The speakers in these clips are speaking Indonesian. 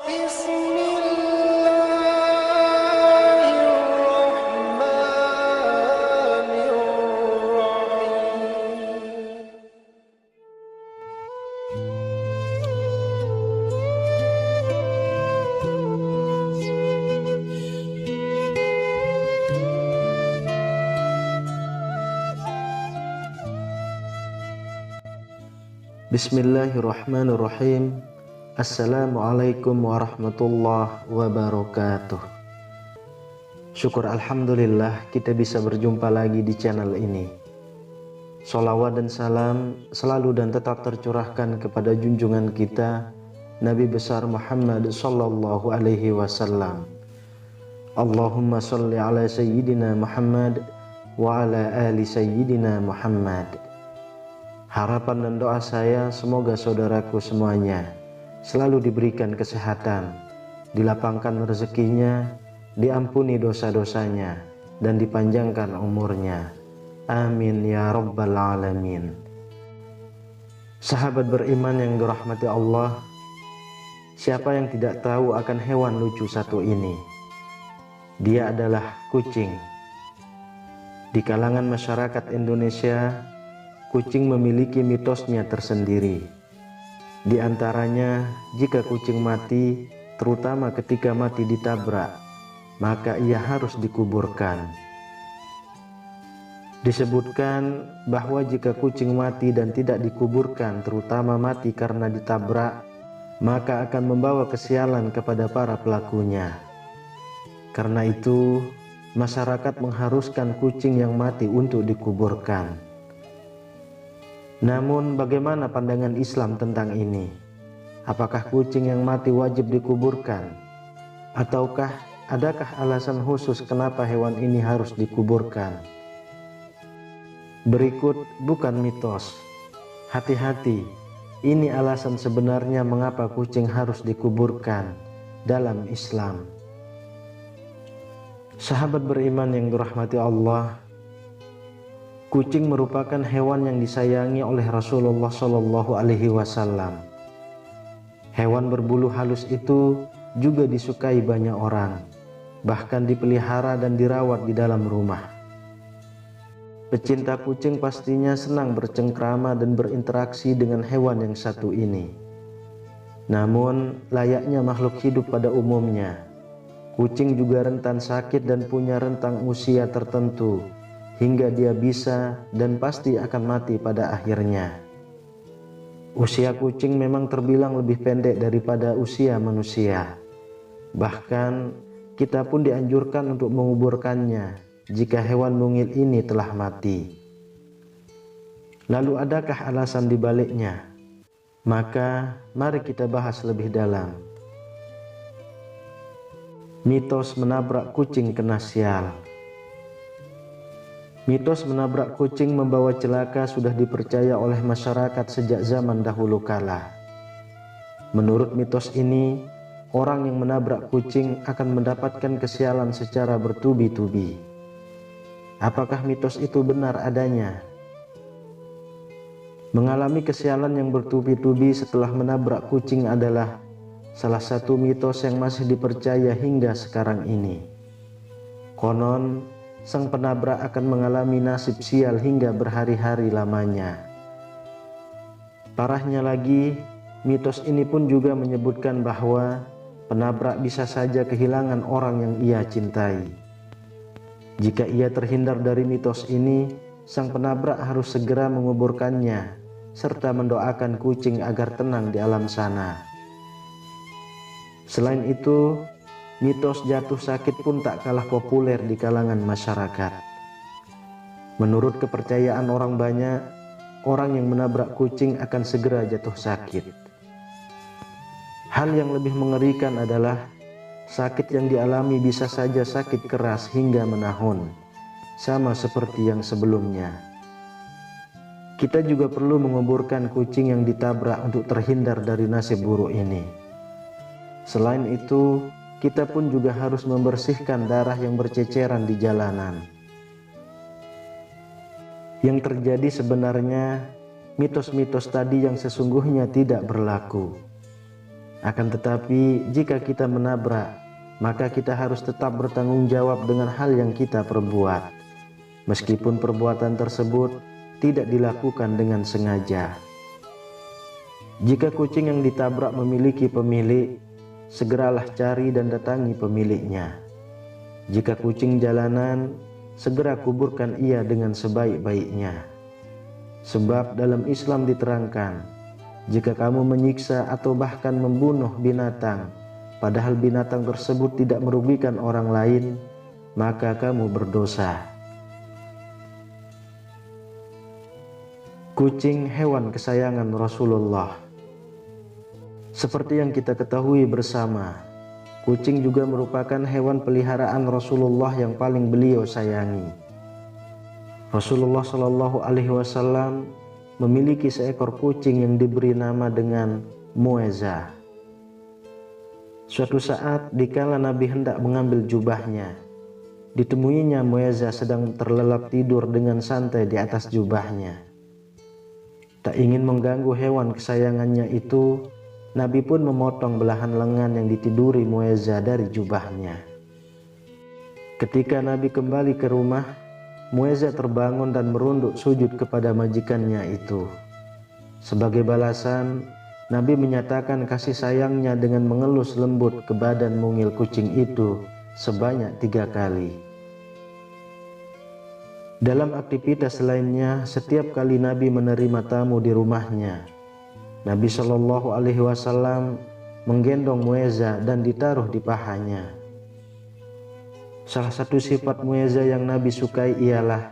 Bismillahirrahmanirrahim. Bismillahirrahmanirrahim. Assalamualaikum warahmatullahi wabarakatuh. Syukur alhamdulillah kita bisa berjumpa lagi di channel ini. Sholawat dan salam selalu dan tetap tercurahkan kepada junjungan kita Nabi besar Muhammad sallallahu alaihi wasallam. Allahumma sholli ala sayyidina Muhammad wa ala ali sayyidina Muhammad. Harapan dan doa saya semoga saudaraku semuanya selalu diberikan kesehatan, dilapangkan rezekinya, diampuni dosa-dosanya, dan dipanjangkan umurnya. Amin ya rabbal alamin. Sahabat beriman yang dirahmati Allah, siapa yang tidak tahu akan hewan lucu satu ini? Dia adalah kucing. Di kalangan masyarakat Indonesia, kucing memiliki mitosnya tersendiri. Di antaranya, jika kucing mati, terutama ketika mati ditabrak, maka ia harus dikuburkan. Disebutkan bahwa jika kucing mati dan tidak dikuburkan, terutama mati karena ditabrak, maka akan membawa kesialan kepada para pelakunya. Karena itu, masyarakat mengharuskan kucing yang mati untuk dikuburkan. Namun bagaimana pandangan Islam tentang ini? Apakah kucing yang mati wajib dikuburkan? Ataukah adakah alasan khusus kenapa hewan ini harus dikuburkan? Berikut bukan mitos. Hati-hati, ini alasan sebenarnya mengapa kucing harus dikuburkan dalam Islam. Sahabat beriman yang dirahmati Allah, kucing merupakan hewan yang disayangi oleh Rasulullah Shallallahu Alaihi Wasallam. Hewan berbulu halus itu juga disukai banyak orang, bahkan dipelihara dan dirawat di dalam rumah. Pecinta kucing pastinya senang bercengkrama dan berinteraksi dengan hewan yang satu ini. Namun, layaknya makhluk hidup pada umumnya, kucing juga rentan sakit dan punya rentang usia tertentu, hingga dia bisa dan pasti akan mati pada akhirnya. Usia kucing memang terbilang lebih pendek daripada usia manusia. Bahkan kita pun dianjurkan untuk menguburkannya jika hewan mungil ini telah mati. Lalu adakah alasan di baliknya? Maka mari kita bahas lebih dalam. Mitos menabrak kucing kena sial. Mitos menabrak kucing membawa celaka sudah dipercaya oleh masyarakat sejak zaman dahulu kala. Menurut mitos ini, orang yang menabrak kucing akan mendapatkan kesialan secara bertubi-tubi. Apakah mitos itu benar adanya? Mengalami kesialan yang bertubi-tubi setelah menabrak kucing adalah salah satu mitos yang masih dipercaya hingga sekarang ini. Konon, sang penabrak akan mengalami nasib sial hingga berhari-hari lamanya. Parahnya lagi, mitos ini pun juga menyebutkan bahwa penabrak bisa saja kehilangan orang yang ia cintai. Jika ia terhindar dari mitos ini, sang penabrak harus segera menguburkannya, serta mendoakan kucing agar tenang di alam sana. Selain itu, mitos jatuh sakit pun tak kalah populer di kalangan masyarakat. Menurut kepercayaan orang banyak, orang yang menabrak kucing akan segera jatuh sakit. Hal yang lebih mengerikan adalah sakit yang dialami bisa saja sakit keras hingga menahun, sama seperti yang sebelumnya. Kita juga perlu menguburkan kucing yang ditabrak untuk terhindar dari nasib buruk ini. Selain itu, kita pun juga harus membersihkan darah yang berceceran di jalanan. Yang terjadi sebenarnya mitos-mitos tadi yang sesungguhnya tidak berlaku. Akan tetapi jika kita menabrak, maka kita harus tetap bertanggung jawab dengan hal yang kita perbuat, meskipun perbuatan tersebut tidak dilakukan dengan sengaja. Jika kucing yang ditabrak memiliki pemilik, segeralah cari dan datangi pemiliknya. Jika kucing jalanan, segera kuburkan ia dengan sebaik-baiknya. Sebab dalam Islam diterangkan, jika kamu menyiksa atau bahkan membunuh binatang, padahal binatang tersebut tidak merugikan orang lain, maka kamu berdosa. Kucing hewan kesayangan Rasulullah. Seperti yang kita ketahui bersama, kucing juga merupakan hewan peliharaan Rasulullah yang paling beliau sayangi. Rasulullah Shallallahu Alaihi Wasallam memiliki seekor kucing yang diberi nama dengan Muezah. Suatu saat dikala Nabi hendak mengambil jubahnya, ditemuinya Muezah sedang terlelap tidur dengan santai di atas jubahnya. Tak ingin mengganggu hewan kesayangannya itu, Nabi pun memotong belahan lengan yang ditiduri Muezah dari jubahnya. Ketika Nabi kembali ke rumah, Muezah terbangun dan merunduk sujud kepada majikannya itu. Sebagai balasan, Nabi menyatakan kasih sayangnya dengan mengelus lembut ke badan mungil kucing itu sebanyak 3 kali. Dalam aktivitas lainnya, setiap kali Nabi menerima tamu di rumahnya, Nabi Shallallahu Alaihi Wasallam menggendong Muezah dan ditaruh di pahanya. Salah satu sifat Muezah yang Nabi sukai ialah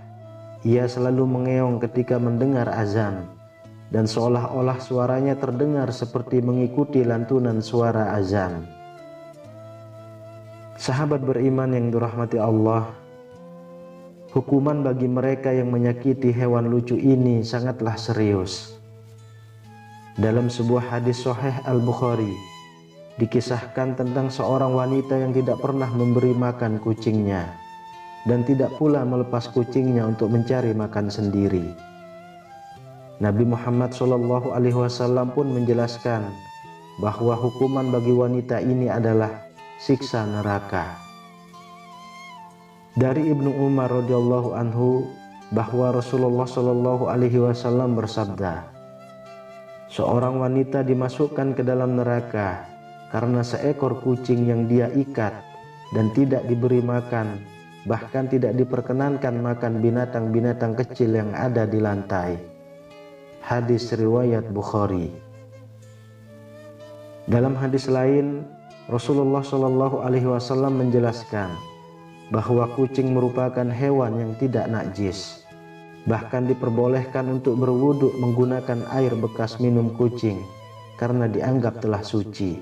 ia selalu mengeong ketika mendengar azan, dan seolah-olah suaranya terdengar seperti mengikuti lantunan suara azan. Sahabat beriman yang dirahmati Allah, hukuman bagi mereka yang menyakiti hewan lucu ini sangatlah serius. Dalam sebuah hadis Sahih Al-Bukhari, dikisahkan tentang seorang wanita yang tidak pernah memberi makan kucingnya dan tidak pula melepas kucingnya untuk mencari makan sendiri. Nabi Muhammad SAW pun menjelaskan bahwa hukuman bagi wanita ini adalah siksa neraka. Dari Ibnu Umar radhiyallahu anhu bahwa Rasulullah SAW bersabda, seorang wanita dimasukkan ke dalam neraka karena seekor kucing yang dia ikat dan tidak diberi makan, bahkan tidak diperkenankan makan binatang-binatang kecil yang ada di lantai. Hadis riwayat Bukhari. Dalam hadis lain, Rasulullah SAW menjelaskan bahwa kucing merupakan hewan yang tidak najis. Bahkan diperbolehkan untuk berwudu menggunakan air bekas minum kucing karena dianggap telah suci.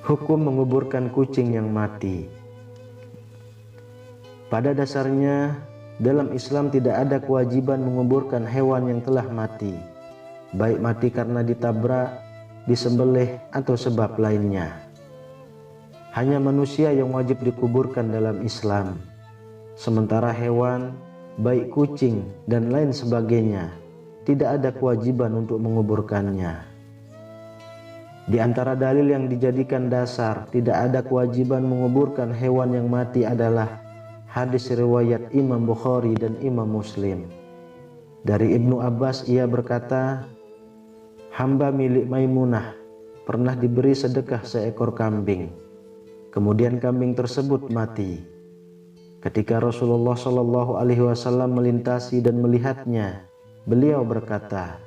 Hukum menguburkan kucing yang mati. Pada dasarnya, dalam Islam tidak ada kewajiban menguburkan hewan yang telah mati, baik mati karena ditabrak, disembelih, atau sebab lainnya. Hanya manusia yang wajib dikuburkan dalam Islam. Sementara hewan, baik kucing dan lain sebagainya, tidak ada kewajiban untuk menguburkannya. Di antara dalil yang dijadikan dasar tidak ada kewajiban menguburkan hewan yang mati adalah hadis riwayat Imam Bukhari dan Imam Muslim. Dari Ibnu Abbas ia berkata, hamba milik Maimunah pernah diberi sedekah seekor kambing. Kemudian kambing tersebut mati. Ketika Rasulullah SAW melintasi dan melihatnya, beliau berkata,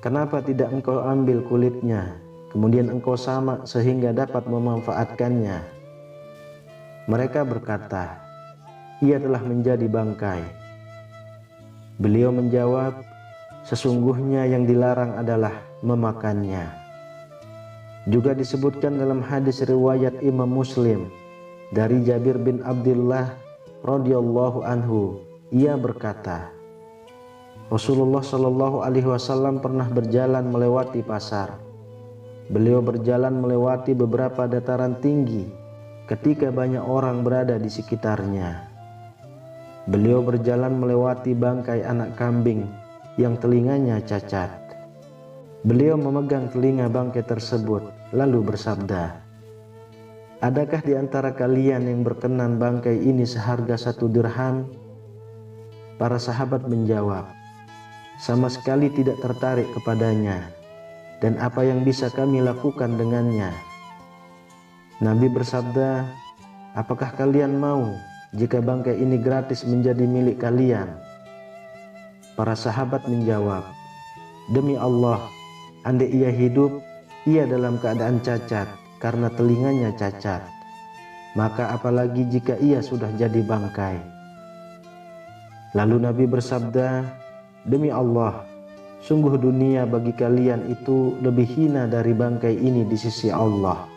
kenapa tidak engkau ambil kulitnya, kemudian engkau samak sehingga dapat memanfaatkannya? Mereka berkata, ia telah menjadi bangkai. Beliau menjawab, sesungguhnya yang dilarang adalah memakannya. Juga disebutkan dalam hadis riwayat Imam Muslim dari Jabir bin Abdullah radhiyallahu anhu, ia berkata, Rasulullah Shallallahu Alaihi Wasallam pernah berjalan melewati pasar. Beliau berjalan melewati beberapa dataran tinggi ketika banyak orang berada di sekitarnya. Beliau berjalan melewati bangkai anak kambing yang telinganya cacat. Beliau memegang telinga bangkai tersebut, lalu bersabda, "Adakah di antara kalian yang berkenan bangkai ini seharga 1 dirham?" Para sahabat menjawab, "Sama sekali tidak tertarik kepadanya, dan apa yang bisa kami lakukan dengannya?" Nabi bersabda, "Apakah kalian mau jika bangkai ini gratis menjadi milik kalian?" Para sahabat menjawab, "Demi Allah, andai ia hidup, ia dalam keadaan cacat karena telinganya cacat. Maka apalagi jika ia sudah jadi bangkai." Lalu Nabi bersabda, "Demi Allah, sungguh dunia bagi kalian itu lebih hina dari bangkai ini di sisi Allah."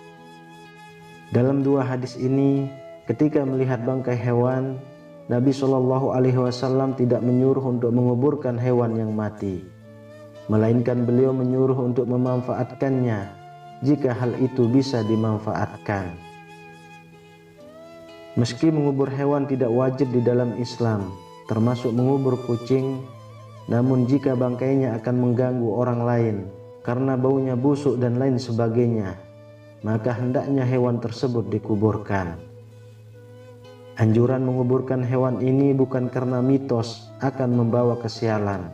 Dalam 2 hadis ini, ketika melihat bangkai hewan, Nabi Shallallahu Alaihi Wasallam tidak menyuruh untuk menguburkan hewan yang mati, melainkan beliau menyuruh untuk memanfaatkannya jika hal itu bisa dimanfaatkan. Meski mengubur hewan tidak wajib di dalam Islam, termasuk mengubur kucing, namun jika bangkainya akan mengganggu orang lain karena baunya busuk dan lain sebagainya, maka hendaknya hewan tersebut dikuburkan. Anjuran menguburkan hewan ini bukan karena mitos akan membawa kesialan,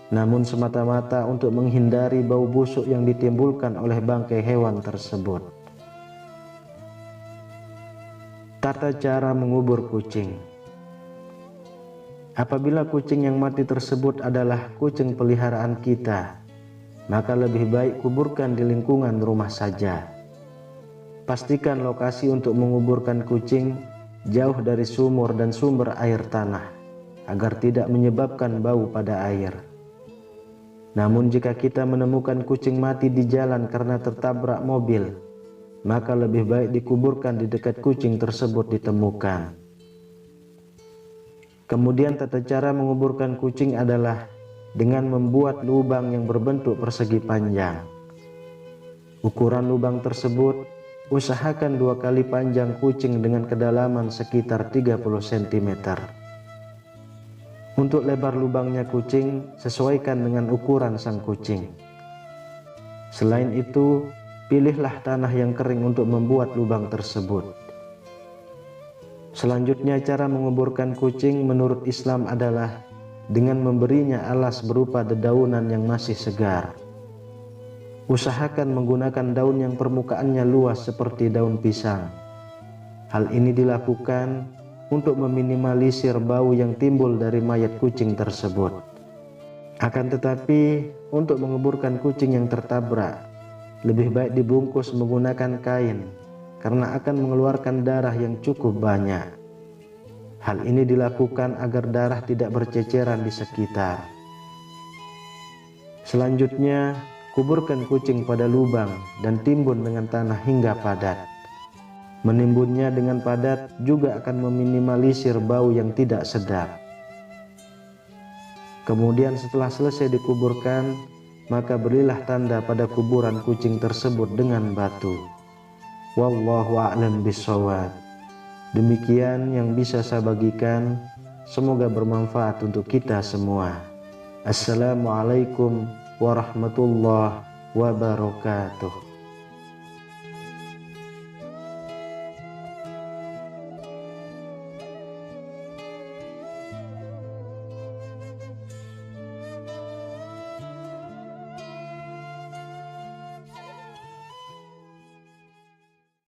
namun semata-mata untuk menghindari bau busuk yang ditimbulkan oleh bangkai hewan tersebut. Tata cara mengubur kucing. Apabila kucing yang mati tersebut adalah kucing peliharaan kita, maka lebih baik kuburkan di lingkungan rumah saja. Pastikan lokasi untuk menguburkan kucing jauh dari sumur dan sumber air tanah, agar tidak menyebabkan bau pada air. Namun jika kita menemukan kucing mati di jalan karena tertabrak mobil, maka lebih baik dikuburkan di dekat kucing tersebut ditemukan. Kemudian tata cara menguburkan kucing adalah dengan membuat lubang yang berbentuk persegi panjang. Ukuran lubang tersebut usahakan 2 kali panjang kucing dengan kedalaman sekitar 30 cm. Untuk lebar lubangnya kucing sesuaikan dengan ukuran sang kucing. Selain itu, pilihlah tanah yang kering untuk membuat lubang tersebut. Selanjutnya, cara menguburkan kucing menurut Islam adalah dengan memberinya alas berupa dedaunan yang masih segar. Usahakan menggunakan daun yang permukaannya luas seperti daun pisang. Hal ini dilakukan untuk meminimalisir bau yang timbul dari mayat kucing tersebut. Akan tetapi, untuk menguburkan kucing yang tertabrak, lebih baik dibungkus menggunakan kain karena akan mengeluarkan darah yang cukup banyak. Hal ini dilakukan agar darah tidak berceceran di sekitar. Selanjutnya, kuburkan kucing pada lubang dan timbun dengan tanah hingga padat. Menimbunnya dengan padat juga akan meminimalisir bau yang tidak sedap. Kemudian setelah selesai dikuburkan, maka berilah tanda pada kuburan kucing tersebut dengan batu. Wallahu a'lam bishawab. Demikian yang bisa saya bagikan, semoga bermanfaat untuk kita semua. Assalamualaikum warahmatullahi wabarakatuh.